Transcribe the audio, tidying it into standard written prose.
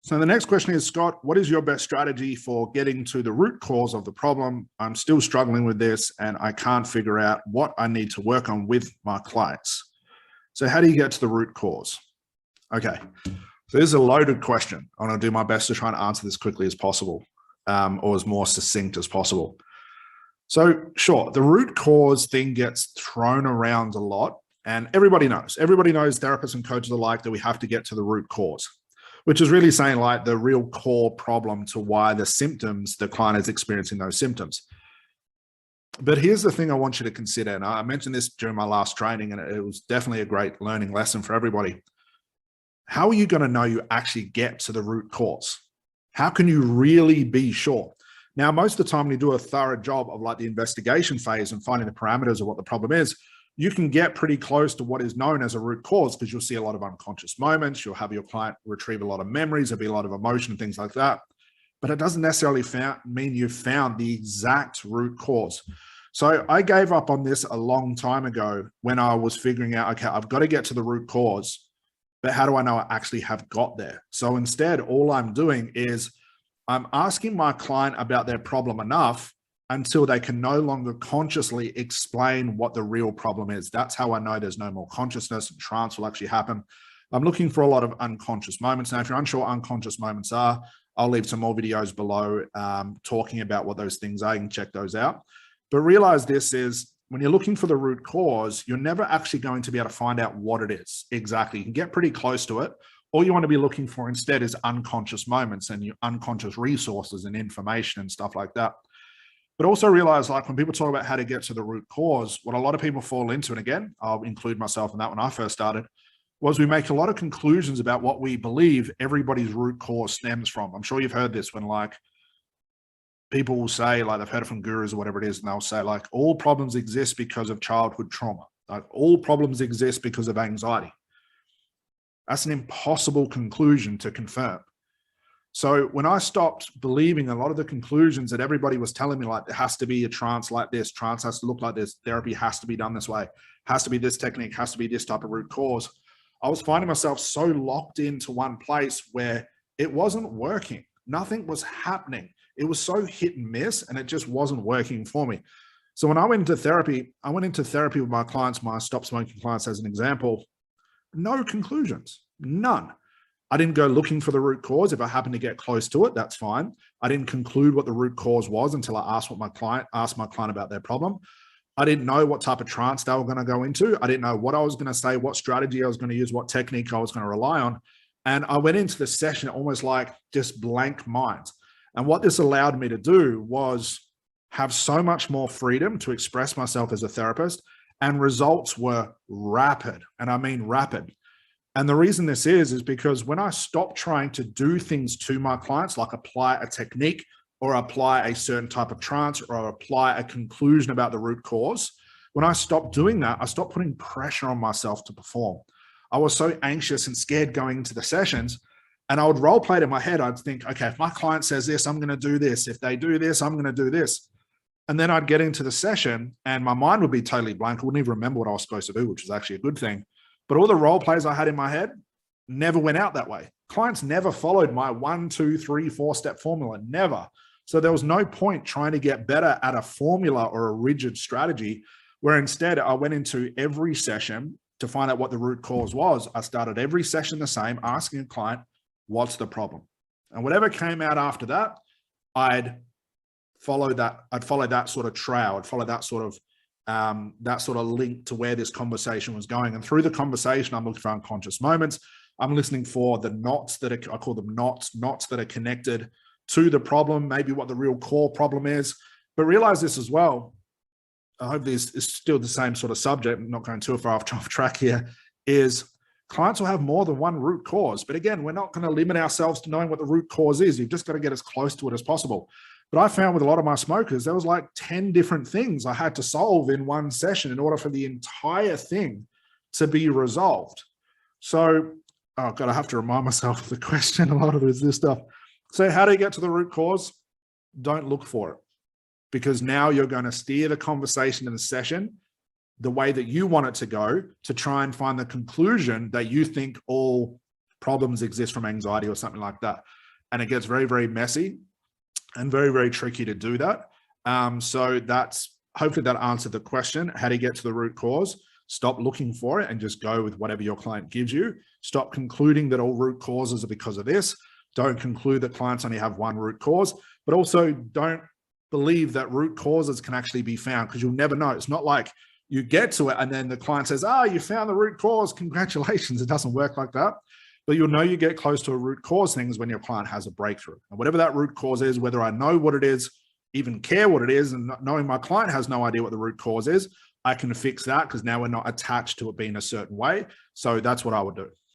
So the next question is, Scott, what is your best strategy for getting to the root cause of the problem? I'm still struggling with this and I can't figure out what I need to work on with my clients. So how do you get to the root cause? Okay, so this is a loaded question. I'm going to do my best to try and answer this quickly as possible, or as more succinct as possible. So sure, the root cause thing gets thrown around a lot, and everybody knows, therapists and coaches alike, that we have to get to the root cause, which is really saying like the real core problem to why the symptoms, the client is experiencing those symptoms. But here's the thing I want you to consider, and I mentioned this during my last training, and it was definitely a great learning lesson for everybody. How are you going to know you actually get to the root cause? How can you really be sure? Now, most of the time when you do a thorough job of like the investigation phase and finding the parameters of what the problem is, you can get pretty close to what is known as a root cause, because you'll see a lot of unconscious moments. You'll have your client retrieve a lot of memories. There'll be a lot of emotion and things like that. But it doesn't necessarily mean you've found the exact root cause. So I gave up on this a long time ago when I was figuring out, okay, I've got to get to the root cause, but how do I know I actually have got there? So instead, all I'm doing is I'm asking my client about their problem enough until they can no longer consciously explain what the real problem is. That's how I know there's no more consciousness and trance will actually happen. I'm looking for a lot of unconscious moments. Now, if you're unsure what unconscious moments are, I'll leave some more videos below talking about what those things are. You can check those out. But realize this is, when you're looking for the root cause, you're never actually going to be able to find out what it is exactly. You can get pretty close to it. All you want to be looking for instead is unconscious moments and your unconscious resources and information and stuff like that. But also realize, like, when people talk about how to get to the root cause, what a lot of people fall into, and again, I'll include myself in that when I first started, was we make a lot of conclusions about what we believe everybody's root cause stems from. I'm sure you've heard this when like people will say, like they've heard it from gurus or whatever it is, and they'll say like all problems exist because of childhood trauma. Like all problems exist because of anxiety. That's an impossible conclusion to confirm. So when I stopped believing a lot of the conclusions that everybody was telling me, like there has to be a trance like this, trance has to look like this, therapy has to be done this way, has to be this technique, has to be this type of root cause, I was finding myself so locked into one place where it wasn't working. Nothing was happening. It was so hit and miss, and it just wasn't working for me. So when I went into therapy, with my clients, my stop smoking clients as an example, no conclusions, none. I didn't go looking for the root cause. If I happened to get close to it, that's fine. I didn't conclude what the root cause was until I asked my client about their problem. I didn't know what type of trance they were going to go into. I didn't know what I was going to say, what strategy I was going to use, what technique I was going to rely on. And I went into the session almost like just blank mind. And what this allowed me to do was have so much more freedom to express myself as a therapist, and results were rapid. And I mean rapid. And the reason this is because when I stopped trying to do things to my clients, like apply a technique or apply a certain type of trance or apply a conclusion about the root cause, when I stopped doing that, I stopped putting pressure on myself to perform. I was so anxious and scared going into the sessions, and I would role play it in my head. I'd think, okay, if my client says this, I'm going to do this. If they do this, I'm going to do this. And then I'd get into the session and my mind would be totally blank. I wouldn't even remember what I was supposed to do, which was actually a good thing. But all the role plays I had in my head never went out that way. Clients never followed my 1, 2, 3, 4-step formula, never. So there was no point trying to get better at a formula or a rigid strategy, where instead I went into every session to find out what the root cause was. I started every session the same, asking a client, what's the problem? And whatever came out after that, I'd follow that sort of trail. I'd follow that sort of link to where this conversation was going. And through the conversation, I'm looking for unconscious moments. I'm listening for the knots that are, I call them knots that are connected to the problem, maybe what the real core problem is. But realize this as well. I hope this is still the same sort of subject. I'm not going too far off track here. Is clients will have more than one root cause. But again, we're not going to limit ourselves to knowing what the root cause is. You've just got to get as close to it as possible. But I found with a lot of my smokers, there was like 10 different things I had to solve in one session in order for the entire thing to be resolved. So, oh God, I have to remind myself of the question. A lot of it is this stuff. So how do you get to the root cause? Don't look for it, because now you're going to steer the conversation in the session the way that you want it to go, to try and find the conclusion that you think all problems exist from anxiety or something like that. And it gets very, very messy and very, very tricky to do that. So that's hopefully that answered the question. How do you get to the root cause? Stop looking for it and just go with whatever your client gives you. Stop concluding that all root causes are because of this. Don't conclude that clients only have one root cause, but also don't believe that root causes can actually be found, because you'll never know. It's not like you get to it and then the client says, "Oh, you found the root cause, congratulations." It doesn't work like that. But you'll know you get close to a root cause things when your client has a breakthrough. And whatever that root cause is, whether I know what it is, even care what it is, and knowing my client has no idea what the root cause is, I can fix that, because now we're not attached to it being a certain way. So that's what I would do.